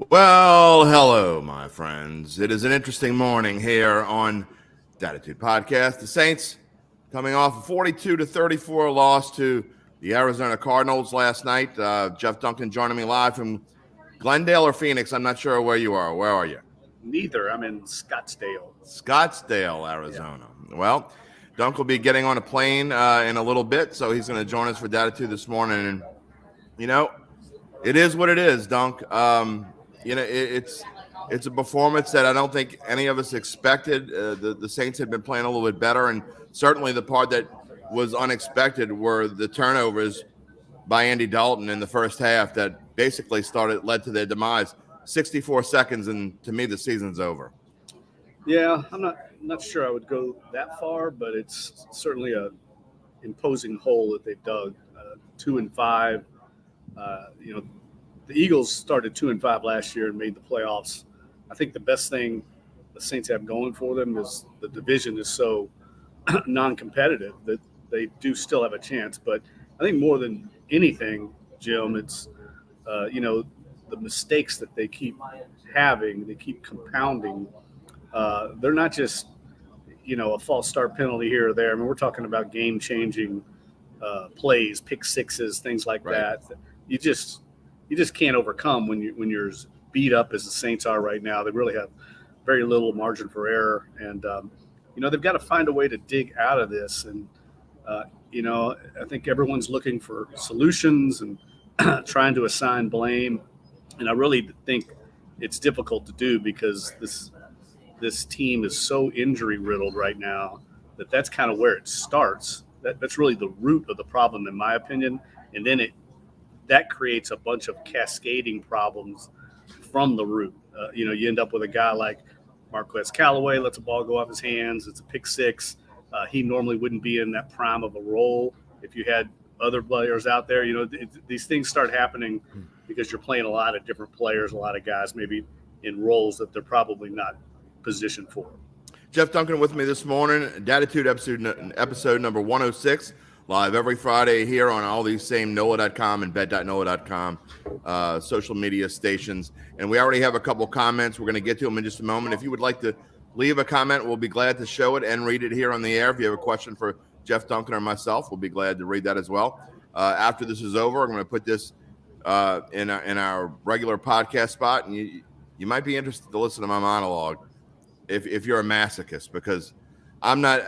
Well, hello, my friends. It is an interesting morning here on Dattitude Podcast. The Saints coming off a 42-34 loss to the Arizona Cardinals last night. Jeff Duncan joining me live from Glendale or Phoenix. I'm not sure where you are. Where are you? Neither. I'm in Scottsdale. Scottsdale, Arizona. Yeah. Well, Dunk will be getting on a plane in a little bit, so he's going to join us for Dattitude this morning. And, it is what it is, Dunk. It's a performance that I don't think any of us expected. The Saints had been playing a little bit better, and certainly the part that was unexpected were the turnovers by Andy Dalton in the first half that basically led to their demise. 64 seconds, and to me, the season's over. Yeah, I'm not sure I would go that far, but it's certainly a imposing hole that they've dug. 2-5. The Eagles started 2-5 last year and made the playoffs. I think the best thing the Saints have going for them is the division is so non-competitive that they do still have a chance. But I think more than anything, Jim, it's the mistakes that they keep having, they keep compounding. They're not just a false start penalty here or there. I mean, we're talking about game-changing plays, pick sixes, things like that. You just can't overcome when you're as beat up as the Saints are right now. They really have very little margin for error, and they've got to find a way to dig out of this. And I think everyone's looking for solutions and trying to assign blame, and I really think it's difficult to do because this team is so injury riddled right now that's kind of where it starts. That's really the root of the problem, in my opinion, and then that creates a bunch of cascading problems from the root. You end up with a guy like Marquez Callaway lets a ball go off his hands. It's a pick six. He normally wouldn't be in that prime of a role if you had other players out there. These things start happening because you're playing a lot of different players, a lot of guys maybe in roles that they're probably not positioned for. Jeff Duncan with me this morning, Dattitude episode number 106. Live every Friday here on all these same NOLA.com and bet.nola.com social media stations. And we already have a couple comments. We're going to get to them in just a moment. If you would like to leave a comment, we'll be glad to show it and read it here on the air. If you have a question for Jeff Duncan or myself, we'll be glad to read that as well. After this is over, I'm going to put this in our regular podcast spot. And you might be interested to listen to my monologue if you're a masochist, because I'm not,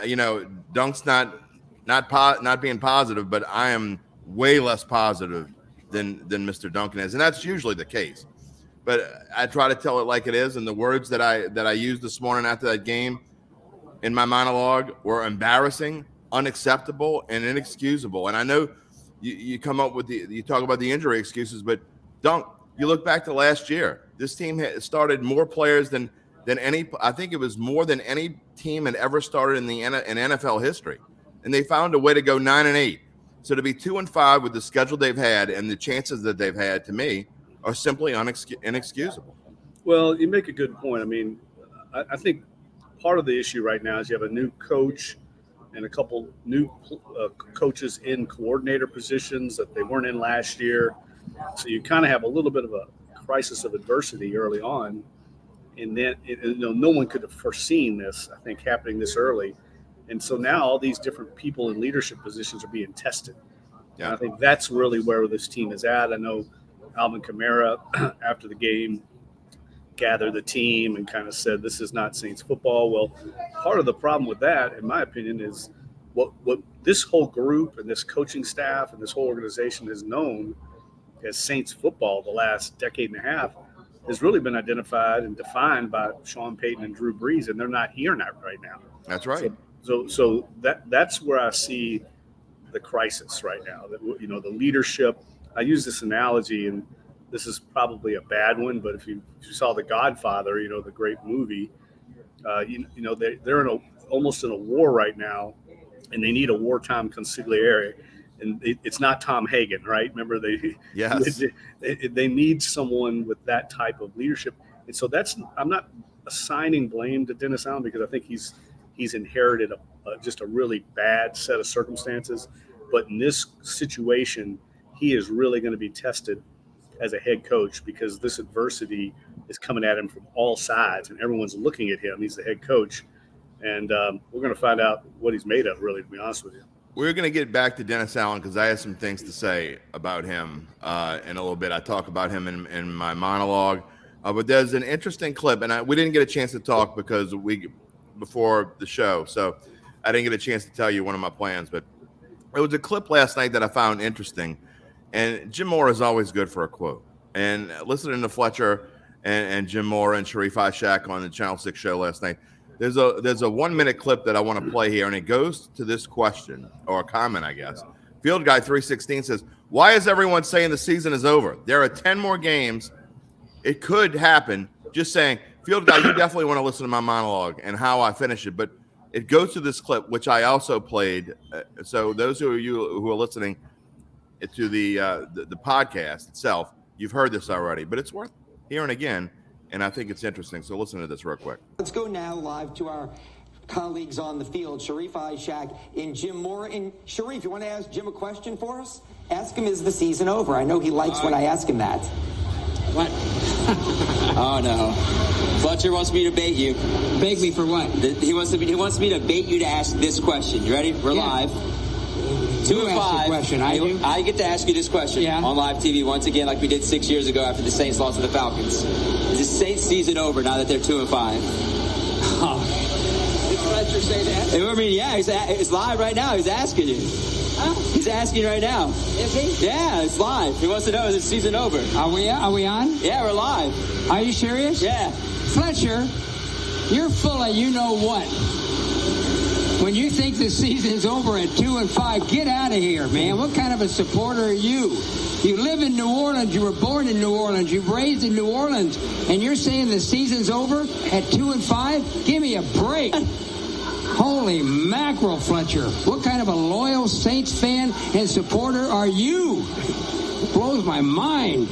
Dunk's not being positive, but I am way less positive than Mr. Duncan is, and that's usually the case. But I try to tell it like it is, and the words that I used this morning after that game in my monologue were embarrassing, unacceptable, and inexcusable. And I know you come up with you talk about the injury excuses, but Dunk, you look back to last year. This team had started more players than any. I think it was more than any team had ever started in NFL history. And they found a way to go 9-8. So to be 2-5 with the schedule they've had and the chances that they've had, to me, are simply inexcusable. Well, you make a good point. I mean, I think part of the issue right now is you have a new coach and a couple new coaches in coordinator positions that they weren't in last year. So you kind of have a little bit of a crisis of adversity early on. And then, no one could have foreseen this, I think, happening this early. And so now all these different people in leadership positions are being tested. Yeah. And I think that's really where this team is at. I know Alvin Kamara, after the game, gathered the team and kind of said, this is not Saints football. Well, part of the problem with that, in my opinion, is what this whole group and this coaching staff and this whole organization has known as Saints football the last decade and a half has really been identified and defined by Sean Payton and Drew Brees, and they're not here right now. That's right. So that's where I see the crisis right now. That the leadership. I use this analogy, and this is probably a bad one, but if you saw The Godfather, the great movie, they're almost in a war right now, and they need a wartime consigliere. And it's not Tom Hagen, right? Remember, they need someone with that type of leadership. And so I'm not assigning blame to Dennis Allen because I think he's inherited just a really bad set of circumstances. But in this situation, he is really going to be tested as a head coach, because this adversity is coming at him from all sides, and everyone's looking at him. He's the head coach, and we're going to find out what he's made of, really, to be honest with you. We're going to get back to Dennis Allen because I have some things to say about him in a little bit. I talk about him in my monologue, but there's an interesting clip, and we didn't get a chance to talk because before the show, so I didn't get a chance to tell you one of my plans. But there was a clip last night that I found interesting, and Jim Moore is always good for a quote. And listening to Fletcher and Jim Moore and Sharif Ishaq on the Channel 6 show last night, there's a 1 minute clip that I want to play here, and it goes to this question or a comment, I guess. Field Guy 316 says, "Why is everyone saying the season is over? There are 10 more games. It could happen." Just saying, Field Guy, you definitely want to listen to my monologue and how I finish it, but it goes to this clip, which I also played. So those of you who are listening to the podcast itself, you've heard this already, but it's worth hearing again. And I think it's interesting. So listen to this real quick. Let's go now live to our colleagues on the field, Sharif Ishaq and Jim Moore. And Sharif, you want to ask Jim a question for us? Ask him, is the season over? I know he likes when I ask him that. What? Oh, no. Fletcher wants me to bait you. Bait me for what? He wants me to bait you to ask this question. You ready? We're live. 2 and 5. Question. I get to ask you this question on live TV once again, like we did 6 years ago after the Saints lost to the Falcons. Is the Saints season over now that they're 2 and 5? Oh. Did Fletcher say that? I mean, yeah, it's live right now. He's asking you. Huh? He's asking right now. Is he? Yeah, it's live. He wants to know, is the season over? Are we on? Yeah, we're live. Are you serious? Yeah. Fletcher, you're full of you know what. When you think the season's over at 2 and 5, get out of here, man. What kind of a supporter are you? You live in New Orleans. You were born in New Orleans. You were raised in New Orleans. And you're saying the season's over at 2 and 5? Give me a break. Holy mackerel, Fletcher. What kind of a loyal Saints fan and supporter are you? Blows my mind.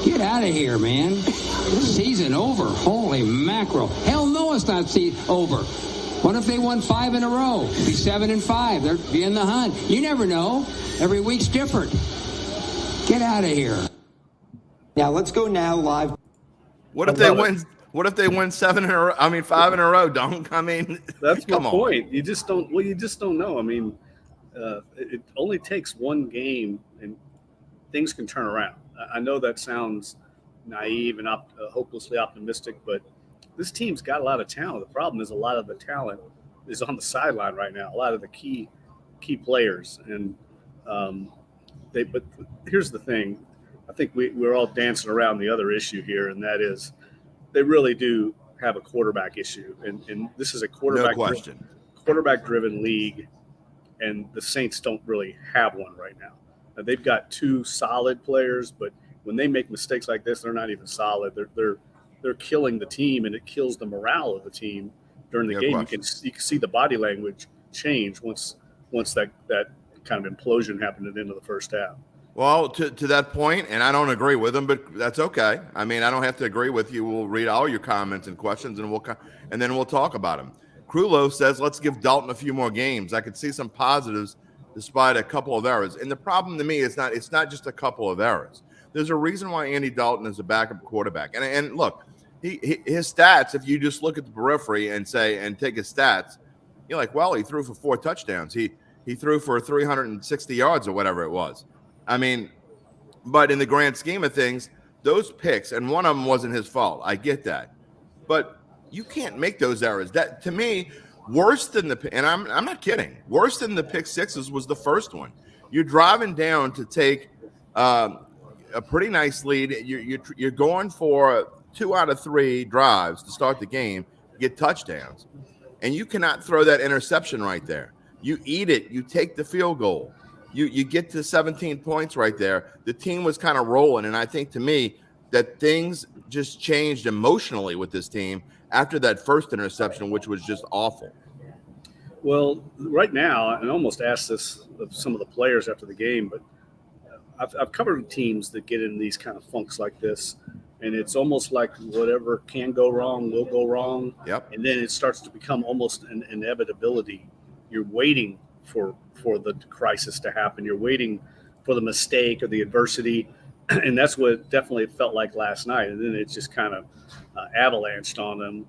Get out of here, man. Season over. Holy mackerel. Hell no, it's not over. What if they won 5 in a row? Be 7 and 5. They'd be in the hunt. You never know. Every week's different. Get out of here. Now let's go now live. What if they win? What if they win 7 in a row? I mean, 5 in a row, Dunk. I mean, That's my come on. point. You just don't. Well, you just don't know. I mean, it only takes one game, and things can turn around. I know that sounds naive and hopelessly optimistic, but this team's got a lot of talent. The problem is a lot of the talent is on the sideline right now. A lot of the key players, and But here's the thing: I think we're all dancing around the other issue here, and that is they really do have a quarterback issue, and this is a quarterback-driven league, and the Saints don't really have one right now. Now, they've got 2 solid players, but when they make mistakes like this, they're not even solid. They're killing the team, and it kills the morale of the team during the game. You can see the body language change once that kind of implosion happened at the end of the first half. Well, to that point, and I don't agree with him, but that's okay. I mean, I don't have to agree with you. We'll read all your comments and questions, and then we'll talk about them. Crulo says, let's give Dalton a few more games. I could see some positives despite a couple of errors. And the problem to me is it's not just a couple of errors. There's a reason why Andy Dalton is a backup quarterback. And look, his stats, if you just look at the periphery and take his stats, you're like, well, he threw for 4 touchdowns. He threw for 360 yards or whatever it was. I mean, but in the grand scheme of things, those picks, and one of them wasn't his fault. I get that. But you can't make those errors. That, to me, worse than and I'm not kidding, worse than the pick sixes was the first one. You're driving down to take a pretty nice lead. You're going for 2 out of 3 drives to start the game, get touchdowns, and you cannot throw that interception right there. You eat it. You take the field goal. You get to 17 points right there. The team was kind of rolling, and I think to me that things just changed emotionally with this team after that first interception, which was just awful. Well, right now, I almost asked this of some of the players after the game, but I've covered teams that get in these kind of funks like this, and it's almost like whatever can go wrong will go wrong. Yep. And then it starts to become almost an inevitability. You're waiting for the crisis to happen. You're waiting for the mistake or the adversity, And that's what it definitely felt like last night. And then it just kind of avalanched on them.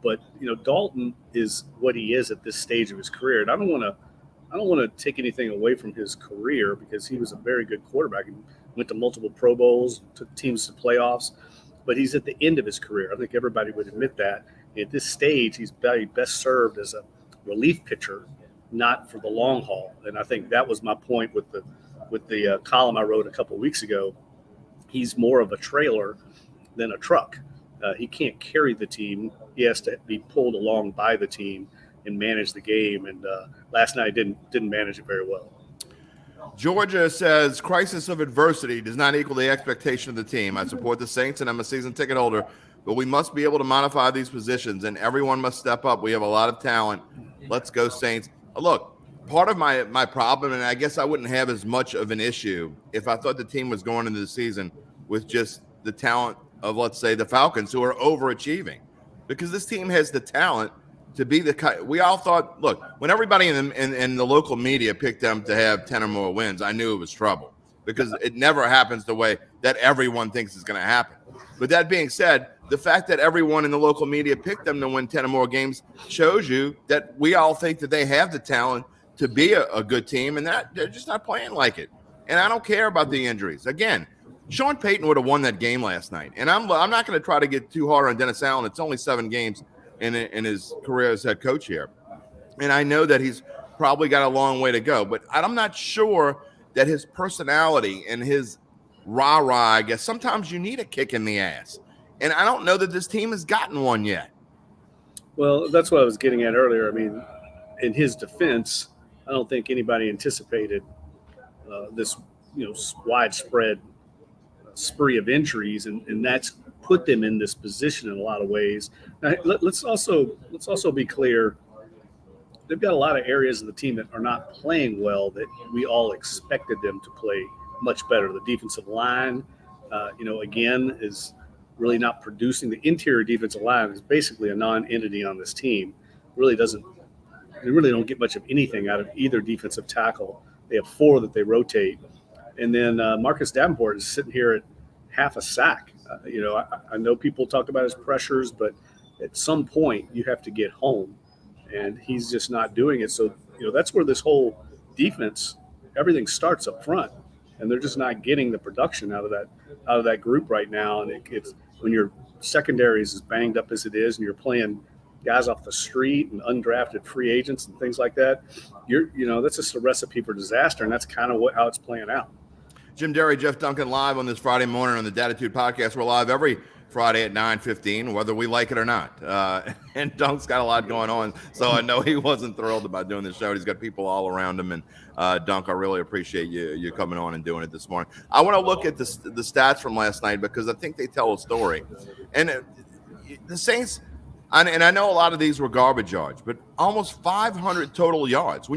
But Dalton is what he is at this stage of his career, and I don't want to take anything away from his career because he was a very good quarterback. He went to multiple Pro Bowls, took teams to playoffs, but he's at the end of his career. I think everybody would admit that. At this stage, he's best served as a relief pitcher, not for the long haul. And I think that was my point with the column I wrote a couple of weeks ago. He's more of a trailer than a truck. He can't carry the team. He has to be pulled along by the team and manage the game. And last night didn't manage it very well. Georgia says crisis of adversity does not equal the expectation of the team. I support the Saints and I'm a season ticket holder, but we must be able to modify these positions and everyone must step up. We have a lot of talent. Let's go Saints. Look, part of my problem, and I guess I wouldn't have as much of an issue if I thought the team was going into the season with just the talent of, let's say, the Falcons, who are overachieving, because this team has the talent to be we all thought, look, when everybody in the local media picked them to have 10 or more wins, I knew it was trouble because it never happens the way that everyone thinks is going to happen. But that being said, the fact that everyone in the local media picked them to win 10 or more games shows you that we all think that they have the talent to be a good team, and that they're just not playing like it. And I don't care about the injuries. Again, Sean Payton would have won that game last night. And I'm not going to try to get too hard on Dennis Allen. It's only 7 games in his career as head coach here. And I know that he's probably got a long way to go. But I'm not sure that his personality and his rah-rah, I guess, sometimes you need a kick in the ass. And I don't know that this team has gotten one yet. Well, that's what I was getting at earlier. I mean, in his defense, I don't think anybody anticipated this widespread spree of injuries, and that's put them in this position in a lot of ways. Now, let's also be clear. They've got a lot of areas of the team that are not playing well that we all expected them to play much better. The defensive line, again, is really not producing. The interior defensive line is basically a non-entity on this team. They really don't get much of anything out of either defensive tackle. They have 4 that they rotate. And then Marcus Davenport is sitting here at half a sack. I know people talk about his pressures, but at some point you have to get home, and he's just not doing it. So, that's where this whole defense, everything starts up front, and they're just not getting the production out of that group right now. And it's when your secondary is as banged up as it is, and you're playing guys off the street and undrafted free agents and things like that, that's just a recipe for disaster, and that's kind of how it's playing out. Jim Derry, Jeff Duncan, live on this Friday morning on the Dattitude Podcast. We're live every Friday at 9:15, whether we like it or not. And Dunk's got a lot going on, so I know he wasn't thrilled about doing this show. He's got people all around him, and Dunk, I really appreciate you coming on and doing it this morning. I want to look at the stats from last night because I think they tell a story. And the Saints, and I know a lot of these were garbage yards, but almost 500 total yards.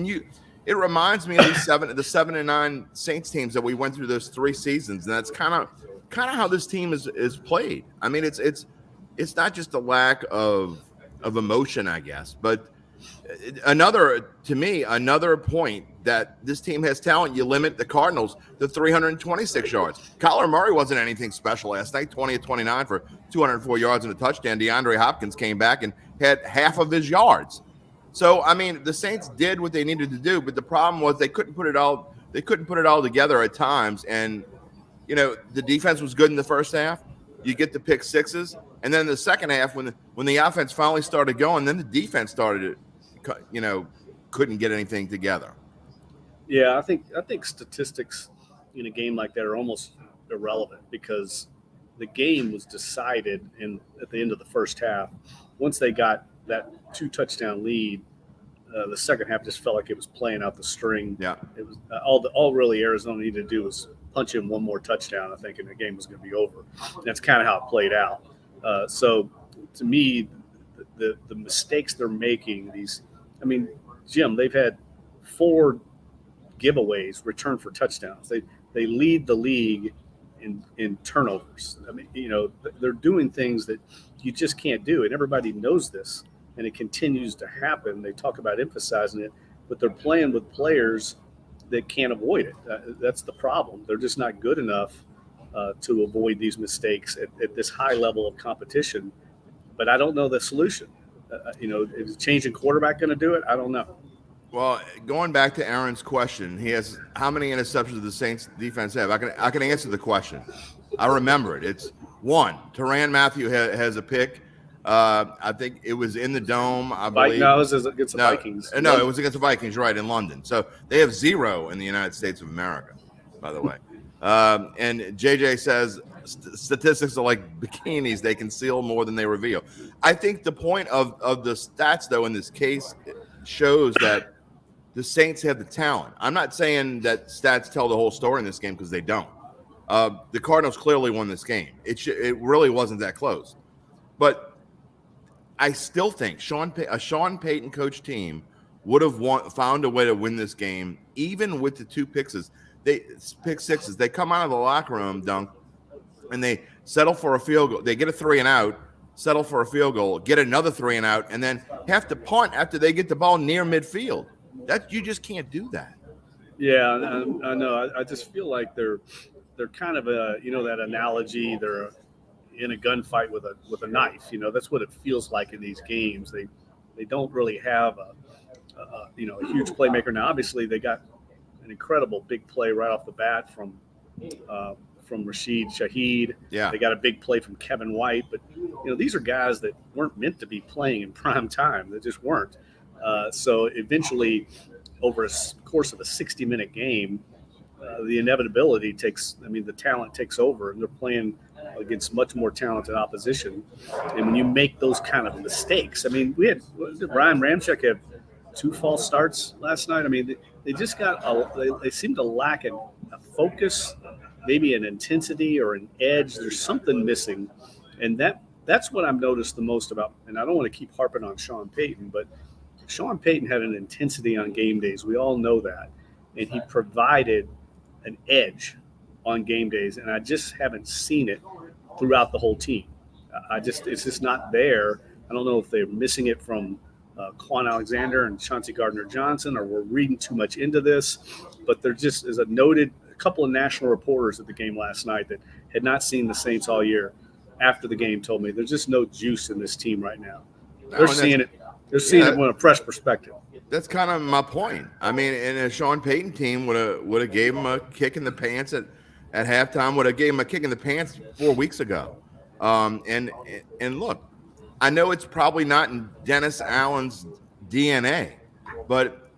It reminds me of the 7 and 9 Saints teams that we went through those 3 seasons, and that's kind of how this team is played. I mean, it's not just a lack of emotion, I guess, but another point that this team has talent. You limit the Cardinals to 326 yards. Kyler Murray wasn't anything special last night, 20 of 29 for 204 yards and a touchdown. DeAndre Hopkins came back and had half of his yards. So, I mean, the Saints did what they needed to do, but the problem was they couldn't put it all together at times. And, the defense was good in the first half. You get the pick sixes. And then the second half, when the offense finally started going, then the defense started to, couldn't get anything together. Yeah, I think statistics in a game like that are almost irrelevant because the game was decided at the end of the first half. Once they got that 2-touchdown lead, the second half just felt like it was playing out the string. Yeah, it was all really Arizona needed to do was punch in one more touchdown, I think, and the game was going to be over. And that's kind of how it played out. So to me, the mistakes they're making, Jim, they've had 4 giveaways returned for touchdowns. They lead the league in turnovers. I mean, they're doing things that you just can't do, and everybody knows this, and it continues to happen. They talk about emphasizing it, but they're playing with players that can't avoid it. That's the problem. They're just not good enough to avoid these mistakes at this high level of competition. But I don't know the solution. Is changing quarterback going to do it? I don't know. Well, going back to Aaron's question, he has how many interceptions does the Saints defense have? I can answer the question. I remember it. It's 1. Tyrann Mathieu has a pick. I think it was in the Dome, I believe. No, it was against the Vikings. No, it was against the Vikings, right, in London. So they have 0 in the United States of America, by the way. And JJ says statistics are like bikinis. They conceal more than they reveal. I think the point of the stats, though, in this case shows that the Saints have the talent. I'm not saying that stats tell the whole story in this game because they don't. The Cardinals clearly won this game. It really wasn't that close. But I still think a Sean Payton coach team would have found a way to win this game, even with the 2 pick sixes. They come out of the locker room, Dunk, and they settle for a field goal. They get a 3 and out, settle for a field goal, get another 3 and out, and then have to punt after they get the ball near midfield. That you just can't do that. Yeah, I know. I just feel like they're kind of that analogy. They're in a gunfight with a knife. That's what it feels like in these games. They don't really have a huge playmaker. Now, obviously, they got an incredible big play right off the bat from Rashid Shaheed. Yeah. They got a big play from Kevin White. But these are guys that weren't meant to be playing in prime time. They just weren't. So eventually, over a course of a 60-minute game, the inevitability the talent takes over, and they're playing against much more talented opposition. And when you make those kind of mistakes, Ryan Ramczyk have 2 false starts last night. They just they seem to lack a focus, maybe an intensity or an edge. There's something missing, and that's what I've noticed the most about. And I don't want to keep harping on Sean Payton, but Sean Payton had an intensity on game days. We all know that. And he provided an edge on game days. And I just haven't seen it throughout the whole team. It's just not there. I don't know if they're missing it from Quan Alexander and Chauncey Gardner-Johnson, or we're reading too much into this. But there just is a couple of national reporters at the game last night that had not seen the Saints all year after the game told me there's just no juice in this team right now. They're seeing it. They're seeing it from a fresh perspective. That's kind of my point. And a Sean Payton team would have gave him a kick in the pants at halftime. Would have gave him a kick in the pants 4 weeks ago. And look, I know it's probably not in Dennis Allen's DNA, but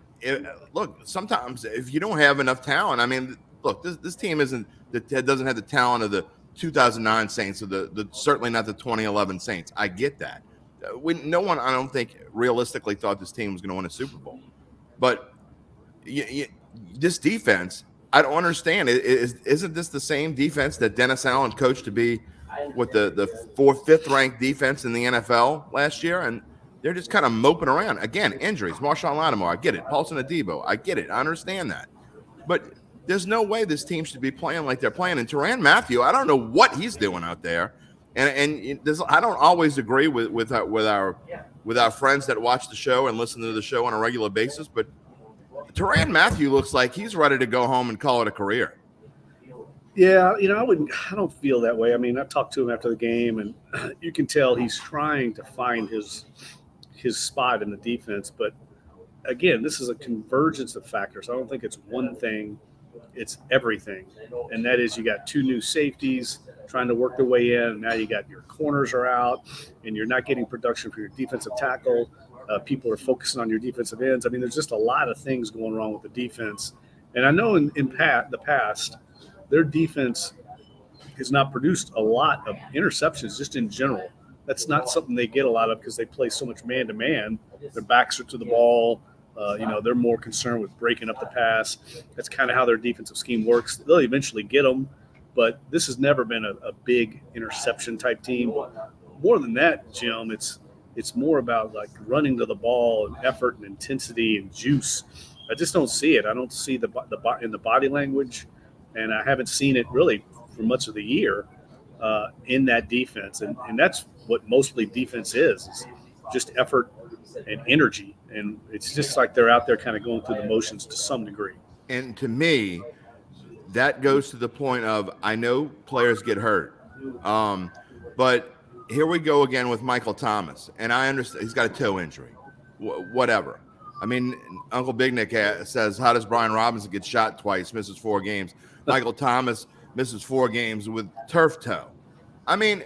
look, sometimes if you don't have enough talent, look, this team doesn't have the talent of the 2009 Saints or the certainly not the 2011 Saints. I get that. No one, I don't think, realistically thought this team was going to win a Super Bowl. But this defense, I don't understand. Isn't this the same defense that Dennis Allen coached to be with the 4th, 5th ranked defense in the NFL last year? And they're just kind of moping around. Again, injuries. Marshawn Lattimore, I get it. Paulson Adebo, I get it. I understand that. But there's no way this team should be playing like they're playing. And Tyrann Mathieu, I don't know what he's doing out there. And I don't always agree with our friends that watch the show and listen to the show on a regular basis, but Tyrann Mathieu looks like he's ready to go home and call it a career. Yeah, I don't feel that way. I talked to him after the game, and you can tell he's trying to find his spot in the defense. But again, this is a convergence of factors. I don't think it's one thing; it's everything. And that is, you got 2 new safeties trying to work their way in. And now you got your corners are out, and you're not getting production for your defensive tackle. People are focusing on your defensive ends. There's just a lot of things going wrong with the defense. And I know in the past, their defense has not produced a lot of interceptions just in general. That's not something they get a lot of because they play so much man-to-man. Their backs are to the ball. They're more concerned with breaking up the pass. That's kind of how their defensive scheme works. They'll eventually get them. But this has never been a big interception type team. More than that, Jim, it's more about like running to the ball and effort and intensity and juice. I just don't see it. I don't see in the body language, and I haven't seen it really for much of the year in that defense. And that's what mostly defense is just effort and energy. And it's just like they're out there kind of going through the motions to some degree. And to me, that goes to the point of, I know players get hurt, but here we go again with Michael Thomas, and I understand he's got a toe injury, whatever. I mean, Uncle Big Nick says, how does Brian Robinson get shot twice, misses 4 games? Michael Thomas misses 4 games with turf toe. I mean,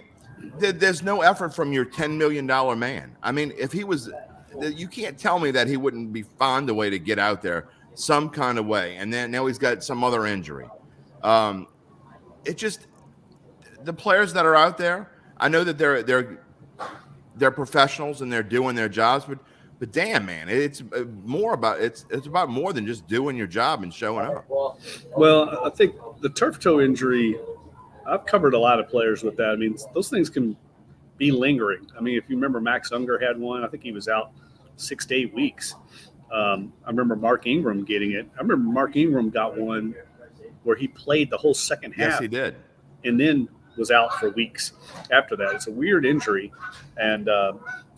there's no effort from your $10 million man. I mean, if he was, you can't tell me that he wouldn't be found a way to get out there some kind of way. And then now he's got some other injury. It just, the players that are out there, I know that they're professionals and they're doing their jobs, but damn, man, it's more about it's about more than just doing your job and showing up. Well, I think the turf toe injury, I've covered a lot of players with that. I mean, those things can be lingering. I mean, if you remember, Max Unger had one. I think he was out 6 to 8 weeks. I remember Mark Ingram getting it. I remember Mark Ingram got one where he played the whole second half. Yes, he did. And then was out for weeks after that. It's a weird injury. And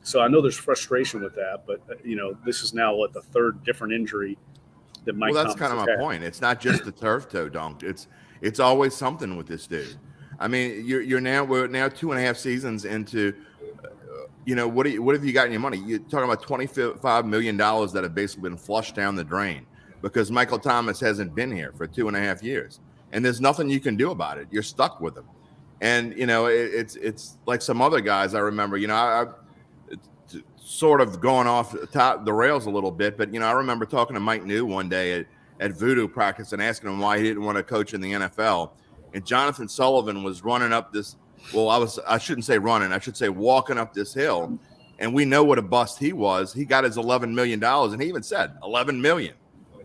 so I know there's frustration with that. But, this is now, the third different injury that Mike Well, that's Thomas kind of my point. It's not just the turf toe dunk. It's always something with this dude. I mean, we're now 2.5 seasons into, what have you got in your money? You're talking about $25 million that have basically been flushed down the drain because Michael Thomas hasn't been here for 2.5 years, and there's nothing you can do about it. You're stuck with him, and it's like some other guys I remember. I sort of going off the rails a little bit, but I remember talking to Mike New one day at Voodoo practice and asking him why he didn't want to coach in the NFL. And Jonathan Sullivan was running up this. Well, I shouldn't say running. I should say walking up this hill. And we know what a bust he was. He got his $11 million, and he even said $11 million.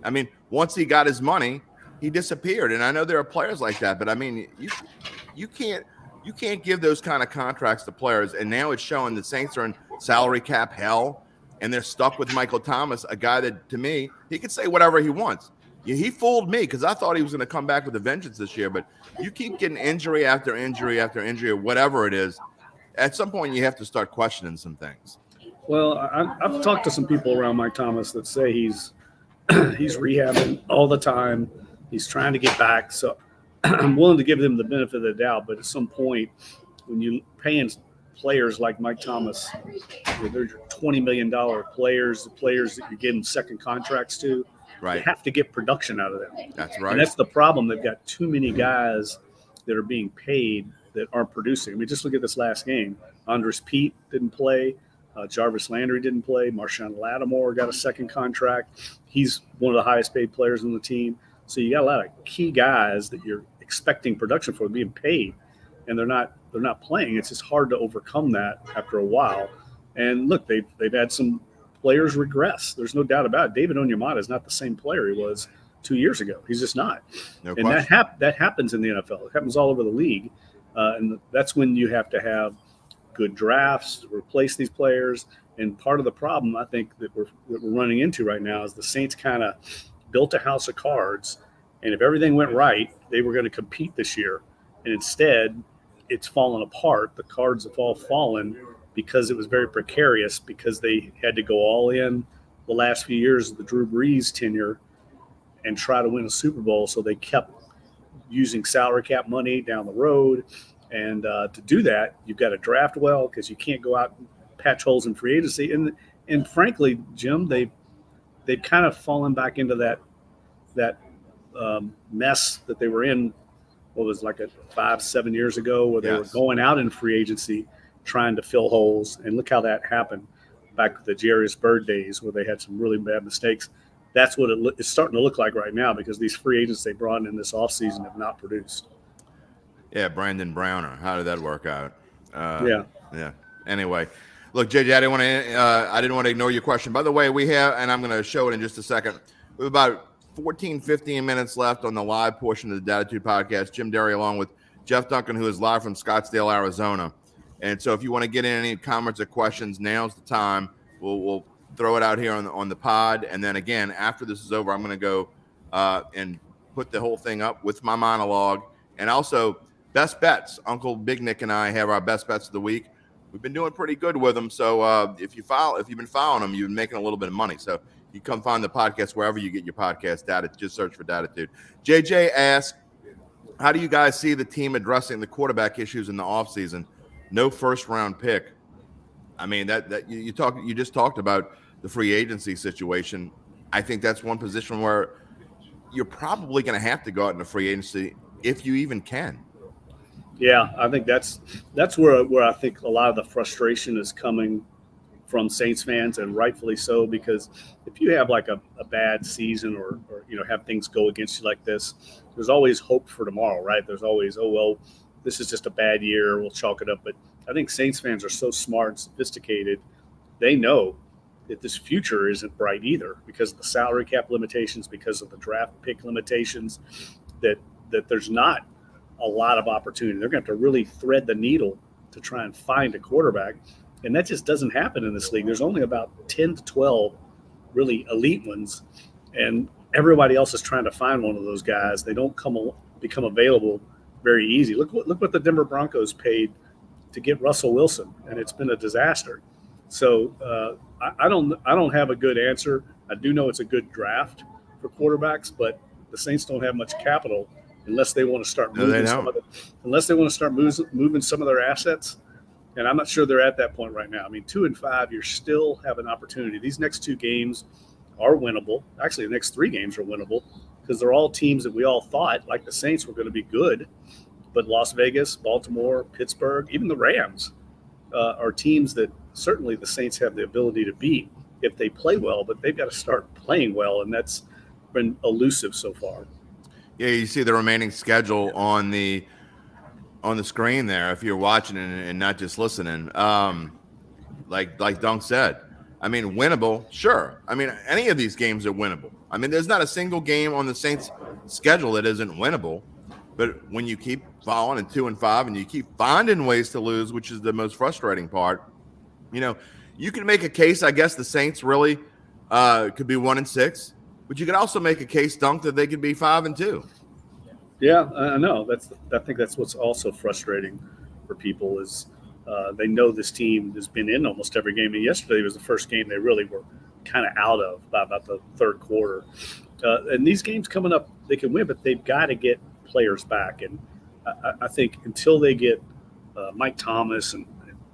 I mean, once he got his money, he disappeared. And I know there are players like that, but I mean, you can't give those kind of contracts to players. And now it's showing the Saints are in salary cap hell, and they're stuck with Michael Thomas, a guy that, to me, he could say whatever he wants. He fooled me because I thought he was going to come back with a vengeance this year, but you keep getting injury after injury after injury or whatever it is. At some point, you have to start questioning some things. Well, I've talked to some people around Mike Thomas that say he's rehabbing all the time. He's trying to get back. So I'm willing to give him the benefit of the doubt. But at some point, when you're paying players like Mike Thomas, they're your $20 million players, the players that you're giving second contracts to. Right. You have to get production out of them. That's right. And that's the problem. They've got too many guys that are being paid that aren't producing. I mean, just look at this last game. Andres Pete didn't play. Jarvis Landry didn't play. Marshawn Lattimore got a second contract. He's one of the highest paid players on the team. So you got a lot of key guys that you're expecting production for being paid, and they're not playing. It's just hard to overcome that after a while. And look, they've had some players regress. There's no doubt about it. David Onyemata is not the same player he was 2 years ago. He's just not. No and question. that happens in the NFL. It happens all over the league. And that's when you have to have good drafts to replace these players. And part of the problem I think that we're running into right now is the Saints kind of built a house of cards. And if everything went right, they were going to compete this year. And instead, it's fallen apart. The cards have all fallen because it was very precarious, because they had to go all in the last few years of the Drew Brees tenure and try to win a Super Bowl. So they kept using salary cap money down the road. And to do that, you've got to draft well, because you can't go out and patch holes in free agency. And frankly, Jim, they've kind of fallen back into that mess that they were in, what was like 5-7 years ago, where they were going out in free agency trying to fill holes. And look how that happened back to the Jarius Bird days, where they had some really bad mistakes. That's what it's starting to look like right now, because these free agents they brought in this offseason have not produced. Yeah, Brandon Browner. How did that work out? Yeah. Anyway, look, JJ, I didn't want to ignore your question. By the way, we have, and I'm going to show it in just a second, we have about 15 minutes left on the live portion of the Dattitude Podcast. Jim Derry along with Jeff Duncan, who is live from Scottsdale, Arizona. And so if you want to get in any comments or questions, now's the time. We'll throw it out here on the pod. And then again, after this is over, I'm going to go and put the whole thing up with my monologue. And also, best bets. Uncle Big Nick and I have our best bets of the week. We've been doing pretty good with them. So if you've been following them, you've been making a little bit of money. So you come find the podcast wherever you get your podcast. Just search for Dattitude. JJ asked, How do you guys see the team addressing the quarterback issues in the offseason? No first-round pick. I mean, that you just talked about the free agency situation. I think that's one position where you're probably going to have to go out into free agency if you even can. Yeah, I think that's where I think a lot of the frustration is coming from Saints fans, and rightfully so, because if you have like a bad season or have things go against you like this, there's always hope for tomorrow, right? There's always, oh, well, this is just a bad year, we'll chalk it up. But I think Saints fans are so smart and sophisticated, they know that this future isn't bright either because of the salary cap limitations, because of the draft pick limitations, that there's not a lot of opportunity. They're going to have to really thread the needle to try and find a quarterback. And that just doesn't happen in this league. There's only about 10 to 12 really elite ones, and everybody else is trying to find one of those guys. They don't become available very easy. Look what the Denver Broncos paid to get Russell Wilson, and it's been a disaster. So I don't have a good answer. I do know it's a good draft for quarterbacks, but the Saints don't have much capital unless they want to start moving some of their assets. And I'm not sure they're at that point right now. I mean, 2-5, you still have an opportunity. These next 2 games are winnable. Actually, the next 3 games are winnable because they're all teams that we all thought, like the Saints, were going to be good. But Las Vegas, Baltimore, Pittsburgh, even the Rams are teams that certainly the Saints have the ability to beat if they play well, but they've got to start playing well, and that's been elusive so far. Yeah, you see the remaining schedule on the screen there if you're watching and not just listening. Like Dunk said, I mean, winnable, sure. I mean, any of these games are winnable. I mean, there's not a single game on the Saints schedule that isn't winnable. But when you keep falling at 2-5 and you keep finding ways to lose, which is the most frustrating part, you can make a case, I guess the Saints really could be 1-6, but you could also make a case, Dunk, that they could be 5-2. Yeah, I know. I think that's what's also frustrating for people is they know this team has been in almost every game. And yesterday was the first game they really were kind of out of by about the third quarter. And these games coming up, they can win, but they've got to get players back. And I think until they get Mike Thomas and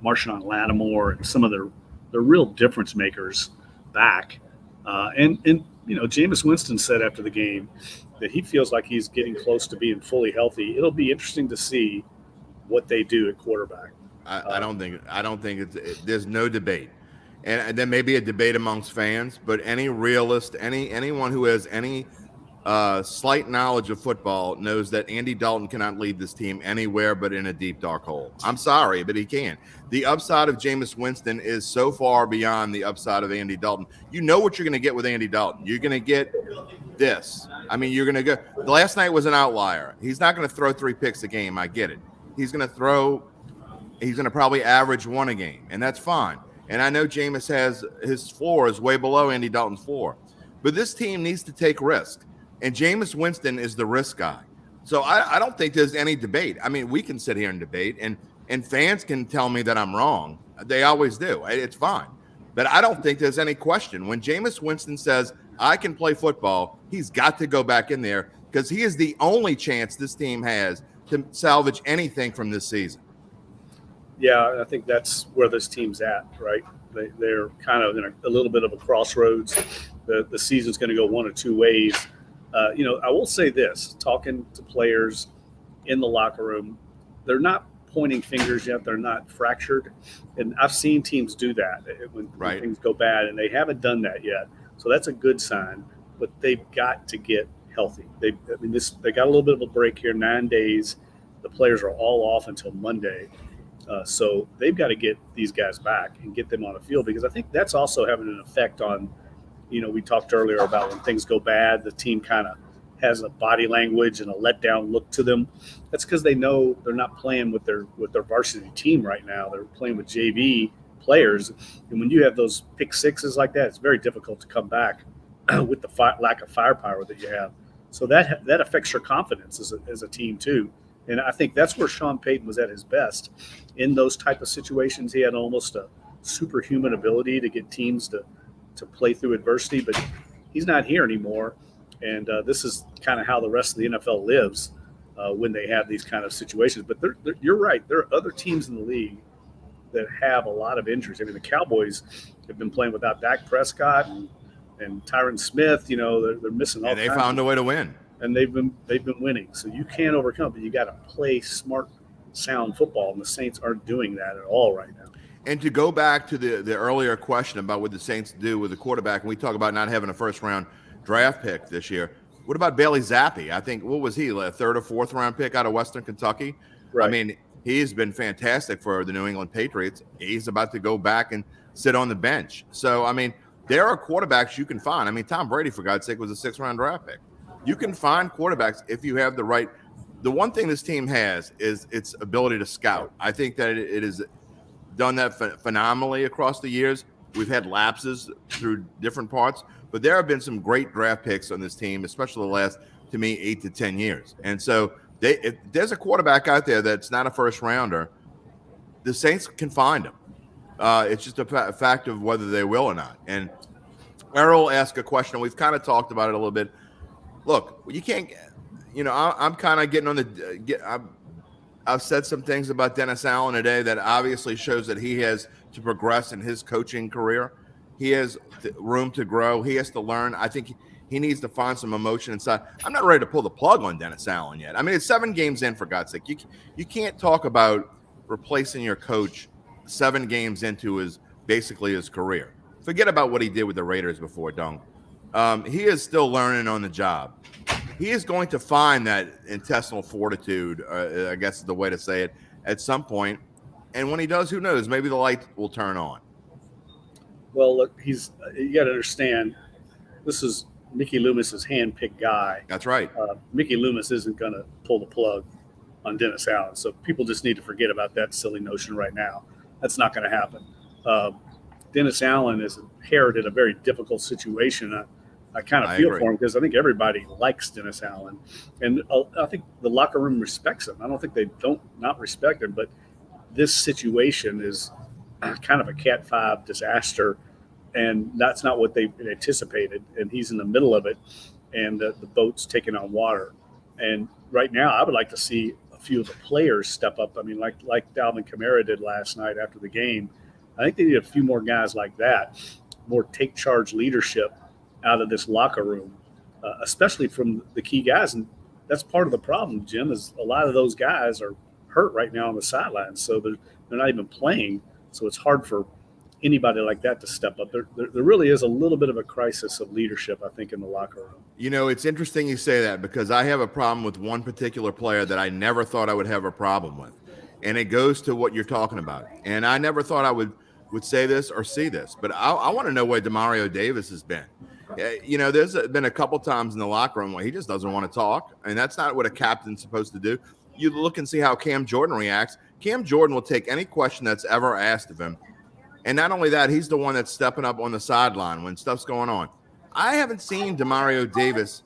Marshawn Lattimore and some of their real difference makers back, and Jameis Winston said after the game that he feels like he's getting close to being fully healthy. It'll be interesting to see what they do at quarterback. I don't think there's no debate, and there may be a debate amongst fans, but any realist, anyone who has any slight knowledge of football knows that Andy Dalton cannot lead this team anywhere but in a deep dark hole. I'm sorry, but he can. The upside of Jameis Winston is so far beyond the upside of Andy Dalton. You know what you're going to get with Andy Dalton. You're going to get this. I mean, you're going to go. Last night was an outlier. He's not going to throw 3 picks a game. I get it. He's going to probably average 1 a game, and that's fine. And I know Jameis has his floor is way below Andy Dalton's floor. But this team needs to take risk. And Jameis Winston is the risk guy. So I don't think there's any debate. I mean, we can sit here and debate, and fans can tell me that I'm wrong. They always do. It's fine. But I don't think there's any question. When Jameis Winston says, I can play football, he's got to go back in there because he is the only chance this team has to salvage anything from this season. Yeah, I think that's where this team's at, right? They're kind of in a little bit of a crossroads. The season's going to go one of 2 ways. I will say this, talking to players in the locker room, they're not pointing fingers yet. They're not fractured. And I've seen teams do that when things go bad, and they haven't done that yet. So that's a good sign, but they've got to get healthy. They got a little bit of a break here, 9 days. The players are all off until Monday. So they've got to get these guys back and get them on the field, because I think that's also having an effect on, we talked earlier about when things go bad, the team kind of has a body language and a letdown look to them. That's because they know they're not playing with their varsity team right now. They're playing with JV players. And when you have those pick sixes like that, it's very difficult to come back with the lack of firepower that you have. So that affects your confidence as a team too. And I think that's where Sean Payton was at his best. In those type of situations, he had almost a superhuman ability to get teams to play through adversity, but he's not here anymore. And this is kind of how the rest of the NFL lives. when they have these kind of situations. But you're right. There are other teams in the league that have a lot of injuries. I mean, the Cowboys have been playing without Dak Prescott and Tyron Smith. You know, they're missing all. And they found a way to win. And they've been winning. So you can't overcome, but you got to play smart, sound football, and the Saints aren't doing that at all right now. And to go back to the earlier question about what the Saints do with the quarterback, and we talk about not having a first-round draft pick this year. What about Bailey Zappi? I think, what was he, a third or fourth-round pick out of Western Kentucky? Right. I mean, he's been fantastic for the New England Patriots. He's about to go back and sit on the bench. So, I mean, there are quarterbacks you can find. I mean, Tom Brady, for God's sake, was a sixth-round draft pick. You can find quarterbacks if you have the right. The one thing this team has is its ability to scout. I think that it has done that phenomenally across the years. We've had lapses through different parts, but there have been some great draft picks on this team, especially the last, to me, 8 to 10 years. And so if there's a quarterback out there that's not a first rounder, the Saints can find him. It's just a fact of whether they will or not. And Errol asked a question. We've kind of talked about it a little bit. Look, you can't, I'm kind of getting on I've said some things about Dennis Allen today that obviously shows that he has to progress in his coaching career. He has room to grow. He has to learn. I think he needs to find some emotion inside. I'm not ready to pull the plug on Dennis Allen yet. I mean, it's 7 games in, for God's sake. You can't talk about replacing your coach 7 games into basically his career. Forget about what he did with the Raiders before, Dunk. He is still learning on the job. He is going to find that intestinal fortitude, I guess is the way to say it, at some point. And when he does, who knows? Maybe the light will turn on. Well, look, you got to understand, this is Mickey Loomis's hand-picked guy. That's right. Mickey Loomis isn't going to pull the plug on Dennis Allen. So people just need to forget about that silly notion right now. That's not going to happen. Dennis Allen has inherited a very difficult situation. I kind of feel for him because I think everybody likes Dennis Allen. And I think the locker room respects him. I don't think they don't not respect him, but this situation is kind of a Cat 5 disaster, and that's not what they anticipated. And he's in the middle of it, and the boat's taking on water. And right now, I would like to see a few of the players step up. I mean, like Dalvin Kamara did last night after the game. I think they need a few more guys like that, more take charge leadership out of this locker room, especially from the key guys. And that's part of the problem, Jim, is a lot of those guys are hurt right now on the sidelines. So they're not even playing. So it's hard for anybody like that to step up. There really is a little bit of a crisis of leadership, I think, in the locker room. It's interesting you say that, because I have a problem with one particular player that I never thought I would have a problem with. And it goes to what you're talking about. And I never thought I would say this or see this, but I want to know where Demario Davis has been. There's been a couple times in the locker room where he just doesn't want to talk, and that's not what a captain's supposed to do. You look and see how Cam Jordan reacts. Cam Jordan will take any question that's ever asked of him, and not only that, he's the one that's stepping up on the sideline when stuff's going on. I haven't seen Demario Davis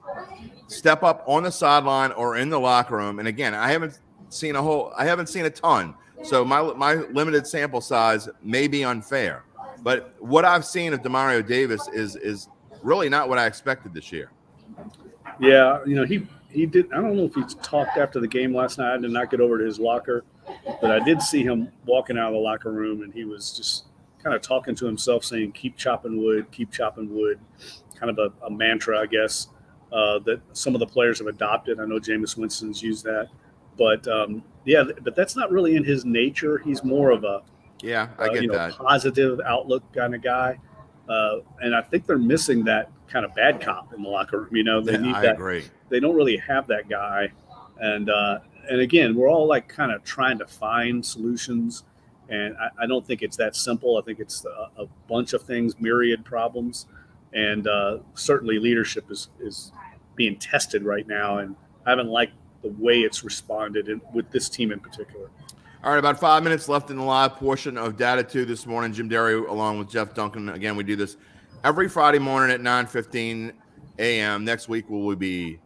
step up on the sideline or in the locker room, and again, I haven't seen a ton, so my limited sample size may be unfair. But what I've seen of Demario Davis is really not what I expected this year. Yeah, he did. I don't know if he talked after the game last night. I did not get over to his locker, but I did see him walking out of the locker room, and he was just kind of talking to himself, saying, keep chopping wood, kind of a mantra, I guess, that some of the players have adopted. I know Jameis Winston's used that. But, but that's not really in his nature. He's more of a positive outlook kind of guy. And I think they're missing that kind of bad cop in the locker room. They need that. I agree. They don't really have that guy. And again, we're all like kind of trying to find solutions. And I don't think it's that simple. I think it's a bunch of things, myriad problems. And certainly leadership is being tested right now. And I haven't liked the way it's responded with this team in particular. All right, about 5 minutes left in the live portion of Dattitude this morning. Jim Derry along with Jeff Duncan. Again, we do this every Friday morning at 9:15 a.m. Next week, we will be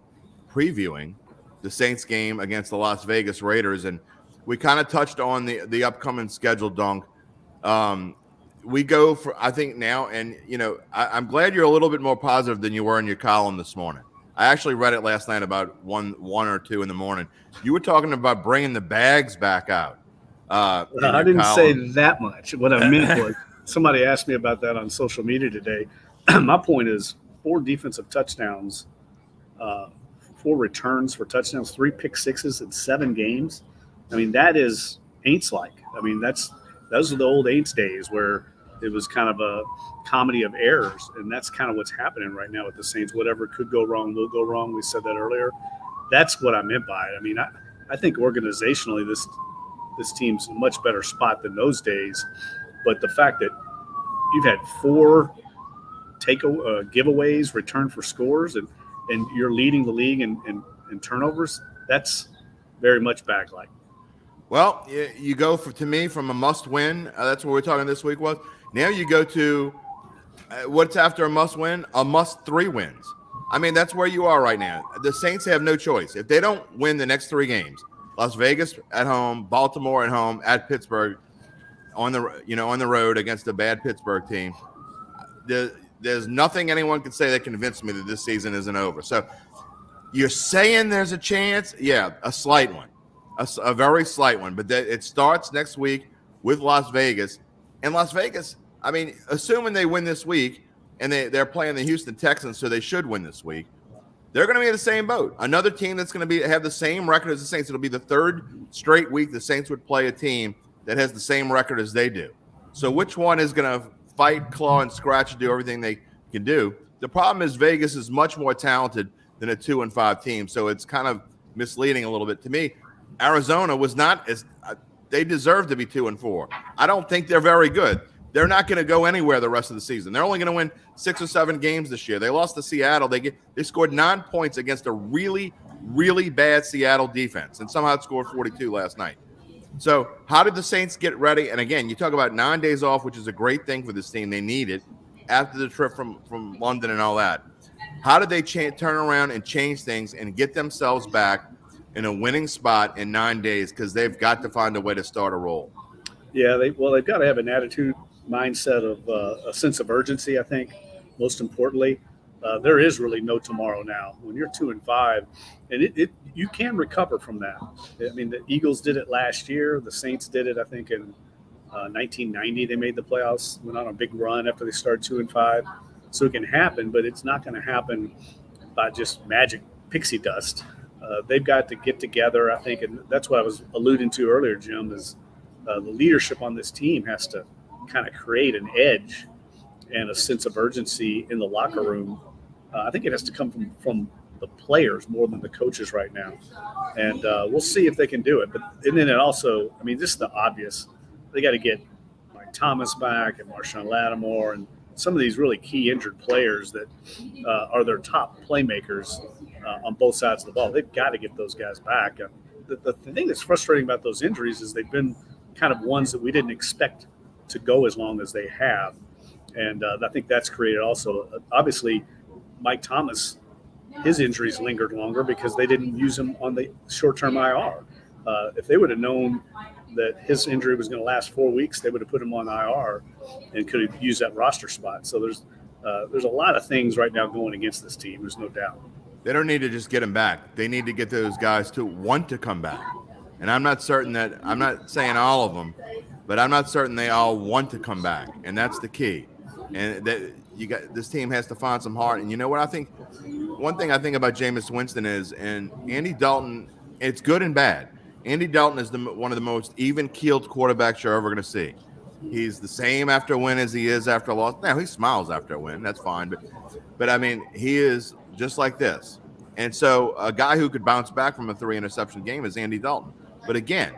previewing the Saints game against the Las Vegas Raiders. And we kind of touched on the upcoming schedule, Dunk. We go for, I think now, and, I'm glad you're a little bit more positive than you were in your column this morning. I actually read it last night about one or two in the morning. You were talking about bringing the bags back out. I didn't say that much. What I meant was somebody asked me about that on social media today. My point is 4 defensive touchdowns, 4 returns for touchdowns, 3 pick sixes in 7 games. I mean, that is Aints-like. I mean, those are the old Aints days where it was kind of a comedy of errors, and that's kind of what's happening right now with the Saints. Whatever could go wrong will go wrong. We said that earlier. That's what I meant by it. I mean, I think organizationally this team's a much better spot than those days, but the fact that you've had 4 giveaways, return for scores, and you're leading the league in turnovers, that's very much back-like. Well, you go to me from a must-win. That's what we're talking this week was. Now you go to what's after a must-win? A must-3 wins. I mean, that's where you are right now. The Saints have no choice. If they don't win the next 3 games, Las Vegas at home, Baltimore at home, at Pittsburgh on the road against a bad Pittsburgh team, there's nothing anyone can say that convinced me that this season isn't over. So you're saying there's a chance? Yeah, a slight one. A very slight one, but it starts next week with Las Vegas. And Las Vegas, I mean, assuming they win this week, and they're playing the Houston Texans, so they should win this week, they're going to be in the same boat. Another team that's going to have the same record as the Saints. It'll be the 3rd straight week the Saints would play a team that has the same record as they do. So which one is going to fight, claw, and scratch and do everything they can do? The problem is Vegas is much more talented than a 2-5 team, so it's kind of misleading a little bit to me. Arizona was not as they deserve to be 2-4. I don't think they're very good. They're not going to go anywhere the rest of the season. They're only going to win 6 or 7 games this year. They lost to Seattle. They scored 9 points against a really, really bad Seattle defense, and somehow it scored 42 last night. So how did the Saints get ready? And again, you talk about 9 days off, which is a great thing for this team. They need it after the trip from London and all that. How did they turn around and change things and get themselves back in a winning spot in 9 days? Because they've got to find a way to start a roll. Yeah, they've got to have an attitude, mindset of a sense of urgency, I think, most importantly. There is really no tomorrow now. When you're 2-5, and you can recover from that. I mean, the Eagles did it last year. The Saints did it, I think, in 1990. They made the playoffs, went on a big run after they started 2-5. So it can happen, but it's not going to happen by just magic pixie dust. They've got to get together, I think, and that's what I was alluding to earlier, Jim, is the leadership on this team has to kind of create an edge and a sense of urgency in the locker room. I think it has to come from the players more than the coaches right now. And we'll see if they can do it. And then it also, I mean, this is the obvious. They got to get Mike Thomas back and Marshawn Lattimore and some of these really key injured players that are their top playmakers on both sides of the ball. They've got to get those guys back. The thing that's frustrating about those injuries is they've been kind of ones that we didn't expect to go as long as they have. And I think that's created also, obviously, Mike Thomas, his injuries lingered longer because they didn't use him on the short-term IR. If they would have known that his injury was going to last 4 weeks, they would have put him on IR and could have used that roster spot. So there's a lot of things right now going against this team. There's no doubt. They don't need to just get him back. They need to get those guys to want to come back. And I'm not saying all of them, but I'm not certain they all want to come back. And that's the key. And that this team has to find some heart. And you know what I think? One thing I think about Jameis Winston is, and Andy Dalton, it's good and bad. Andy Dalton is one of the most even-keeled quarterbacks you're ever going to see. He's the same after a win as he is after a loss. Now, he smiles after a win. That's fine. But I mean, he is just like this. And so a guy who could bounce back from a 3-interception game is Andy Dalton. But again,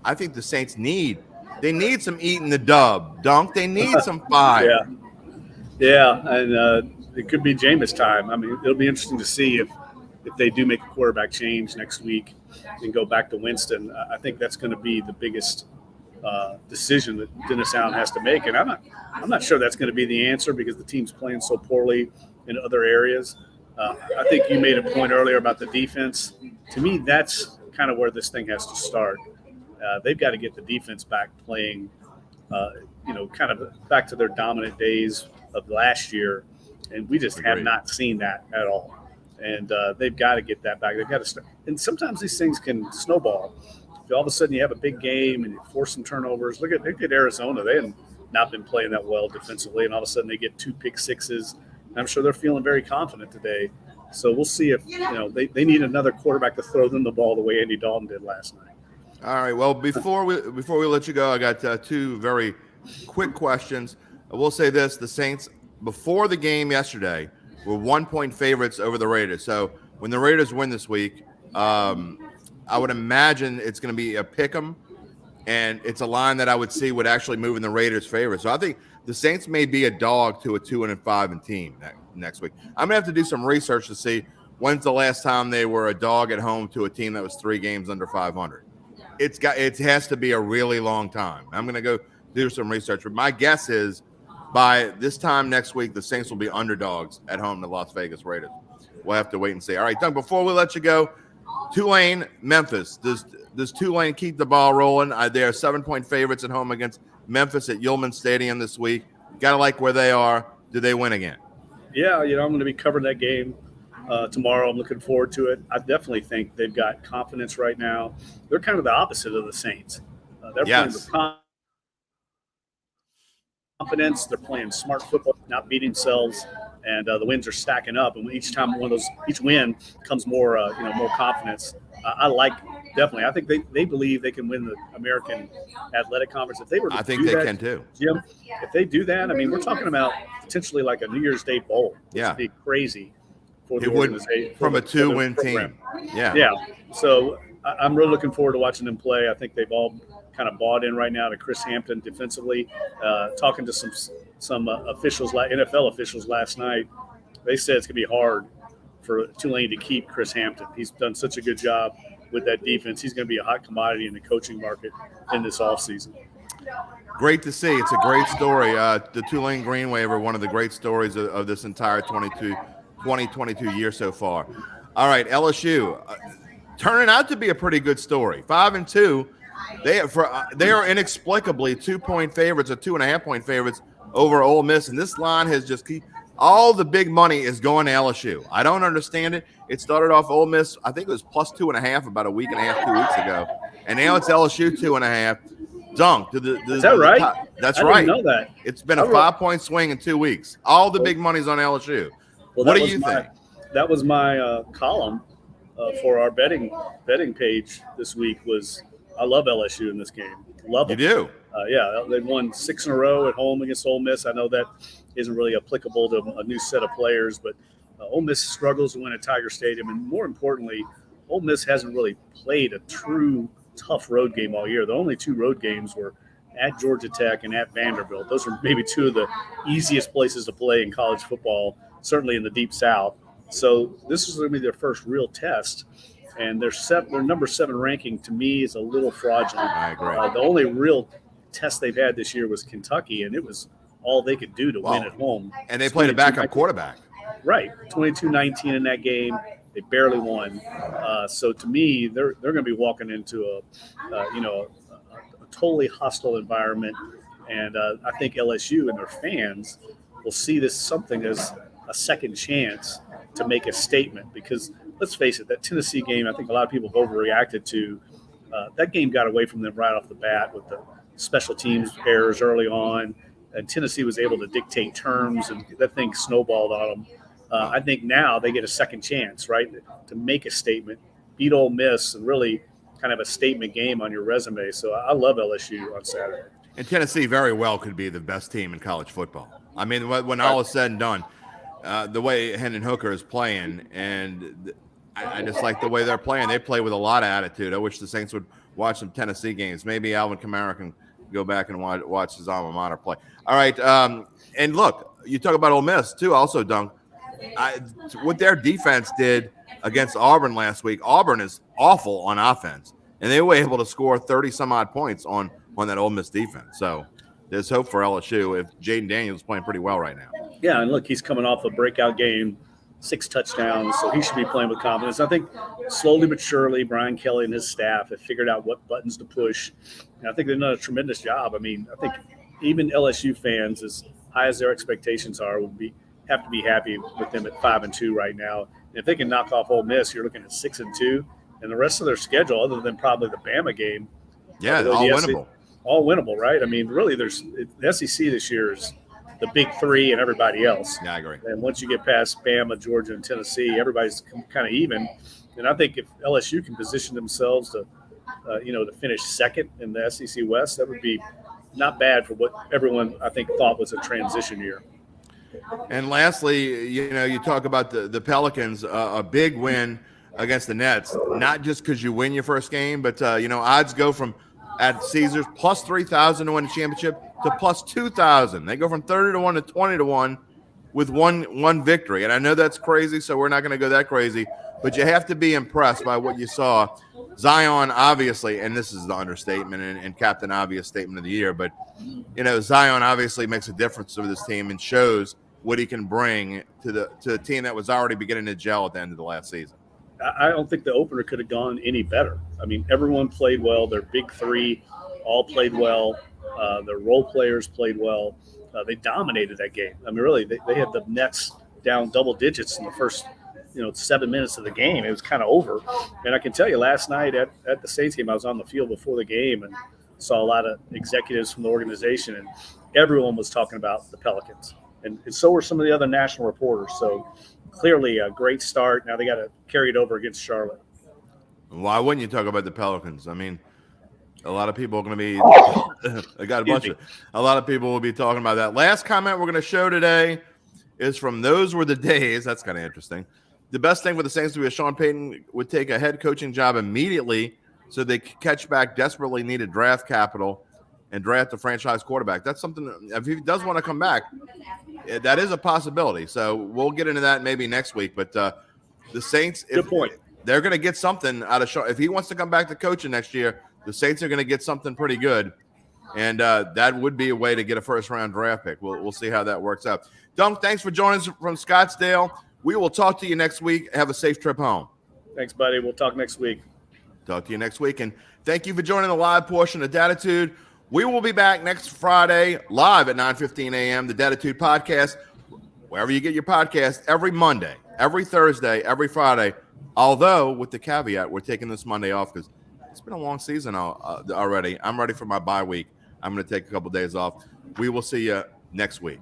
I think the Saints need some eating the dub, Dunk. They need some fire. Yeah, and it could be Jameis time. I mean, it'll be interesting to see if they do make a quarterback change next week and go back to Winston. I think that's going to be the biggest decision that Dennis Allen has to make. And I'm not sure that's going to be the answer because the team's playing so poorly in other areas. I think you made a point earlier about the defense. To me, that's kind of where this thing has to start. They've got to get the defense back playing, kind of back to their dominant days of last year, and we just have not seen that at all. and they've got to get that back. They've got to start. And sometimes these things can snowball. If all of a sudden you have a big game and you force some turnovers. Look at Arizona. They had not been playing that well defensively, and all of a sudden they get 2 pick sixes. And I'm sure they're feeling very confident today. So we'll see if they need another quarterback to throw them the ball the way Andy Dalton did last night. All right. Well, before we let you go, I got 2 very quick questions. I will say this: the Saints before the game yesterday were 1-point favorites over the Raiders. So when the Raiders win this week, I would imagine it's going to be a pick 'em, and it's a line that I would see would actually move in the Raiders' favor. So I think the Saints may be a dog to a 2-5 team next week. I'm gonna have to do some research to see when's the last time they were a dog at home to a team that was 3 games under 500. It has to be a really long time. I'm gonna go do some research, but my guess is by this time next week, the Saints will be underdogs at home to Las Vegas Raiders. We'll have to wait and see. All right, Duncan, before we let you go, Tulane, Memphis. Does Tulane keep the ball rolling? They are 7-point favorites at home against Memphis at Yulman Stadium this week. Gotta like where they are. Do they win again? Yeah, I'm going to be covering that game tomorrow. I'm looking forward to it. I definitely think they've got confidence right now. They're kind of the opposite of the Saints. They're playing with confidence. They're playing smart football, not beating themselves, and the wins are stacking up. And each win comes more confidence. I like. Definitely. I think they believe they can win the American Athletic Conference. If they were to can too. Jim, if they do that, I mean, we're talking about potentially like a New Year's Day bowl. Yeah. Which would be crazy for the organization. From a 2-win team. Yeah. Yeah. So I'm really looking forward to watching them play. I think they've all kind of bought in right now to Chris Hampton defensively. Talking to some officials, NFL officials last night, they said it's going to be hard for Tulane to keep Chris Hampton. He's done such a good job with that defense. He's going to be a hot commodity in the coaching market in this offseason. Great to see. It's a great story. The Tulane Green Wave, one of the great stories of this entire 2022 year so far. All right, LSU, turning out to be a pretty good story. 5-2. They are inexplicably 2-point favorites or 2.5-point favorites over Ole Miss, and this line has just all the big money is going to LSU. I don't understand it. It started off Ole Miss, I think it was plus 2.5 about a week and a half, 2 weeks ago, and now it's LSU 2.5. Dunk. Is that right? That's I right. didn't know that. It's been a 5-point swing in 2 weeks. All the big money's on LSU. Well, what do you think? That was my column for our betting page this week. Was I love LSU in this game. Love them. You do? Yeah, they've won 6 in a row at home against Ole Miss. I know that isn't really applicable to a new set of players, but Ole Miss struggles to win at Tiger Stadium, and more importantly, Ole Miss hasn't really played a true tough road game all year. The only 2 road games were at Georgia Tech and at Vanderbilt. Those are maybe 2 of the easiest places to play in college football, certainly in the Deep South. So this is going to be their first real test, and their number 7 ranking to me is a little fraudulent. I agree. The only real test they've had this year was Kentucky, and it was all they could do to win at home. And they played a backup quarterback. Right, 22-19 in that game. They barely won. So to me, they're going to be walking into a totally hostile environment, and I think LSU and their fans will see this something as a second chance to make a statement. Because let's face it, that Tennessee game, I think a lot of people have overreacted to. That game got away from them right off the bat with the special teams errors early on, and Tennessee was able to dictate terms, and that thing snowballed on them. I think now they get a second chance, right, to make a statement, beat Ole Miss, and really kind of a statement game on your resume. So I love LSU on Saturday. And Tennessee very well could be the best team in college football. I mean, when all is said and done, the way Hendon Hooker is playing, and I just like the way they're playing. They play with a lot of attitude. I wish the Saints would watch some Tennessee games. Maybe Alvin Kamara can go back and watch his alma mater play. All right, and look, you talk about Ole Miss too. Also, Dunk, what their defense did against Auburn last week. Auburn is awful on offense, and they were able to score 30-some-odd points on that Ole Miss defense. So there's hope for LSU if Jaden Daniels is playing pretty well right now. Yeah, and look, he's coming off a breakout game, 6 touchdowns, so he should be playing with confidence. I think slowly but surely Brian Kelly and his staff have figured out what buttons to push, and I think they've done a tremendous job. I mean, I think even LSU fans, as high as their expectations are, have to be happy with them at 5-2 right now. If they can knock off Ole Miss, you're looking at 6-2, and the rest of their schedule, other than probably the Bama game, all winnable. All winnable, right? I mean, really, the SEC this year is the big three and everybody else. Yeah, I agree. And once you get past Bama, Georgia, and Tennessee, everybody's kind of even. And I think if LSU can position themselves to, to finish second in the SEC West, that would be not bad for what everyone, I think, thought was a transition year. And lastly, you talk about the Pelicans, a big win against the Nets, not just because you win your first game, but, odds go from at Caesars plus 3,000 to win the championship to plus 2,000. They go from 30-1 to 20-1 with one victory. And I know that's crazy, so we're not going to go that crazy, but you have to be impressed by what you saw. Zion, obviously, and this is the understatement and Captain Obvious statement of the year, but, Zion obviously makes a difference for this team and shows what he can bring to a team that was already beginning to gel at the end of the last season. I don't think the opener could have gone any better. I mean, everyone played well. Their big three all played well. Their role players played well. They dominated that game. I mean, really, they had the Nets down double digits in the first, 7 minutes of the game. It was kind of over. And I can tell you, last night at the Saints game, I was on the field before the game and saw a lot of executives from the organization, and everyone was talking about the Pelicans. And so were some of the other national reporters. So clearly a great start. Now they got to carry it over against Charlotte. Why wouldn't you talk about the Pelicans? I mean, a lot of people are going to be a lot of people will be talking about that. Last comment we're going to show today is from Those Were the Days. That's kind of interesting. The best thing for the Saints to be is Sean Payton would take a head coaching job immediately so they could catch back desperately needed draft capital and draft a franchise quarterback. That's something, if he does want to come back, that is a possibility. So we'll get into that maybe next week. But the Saints, good point. They're going to get something out of Sean. If he wants to come back to coaching next year, the Saints are going to get something pretty good. And that would be a way to get a first-round draft pick. We'll see how that works out. Dunk, thanks for joining us from Scottsdale. We will talk to you next week. Have a safe trip home. Thanks, buddy. We'll talk next week. Talk to you next week. And thank you for joining the live portion of Dattitude. We will be back next Friday live at 9:15 a.m. The Dattitude Podcast, wherever you get your podcast, every Monday, every Thursday, every Friday. Although, with the caveat, we're taking this Monday off because it's been a long season already. I'm ready for my bye week. I'm going to take a couple days off. We will see you next week.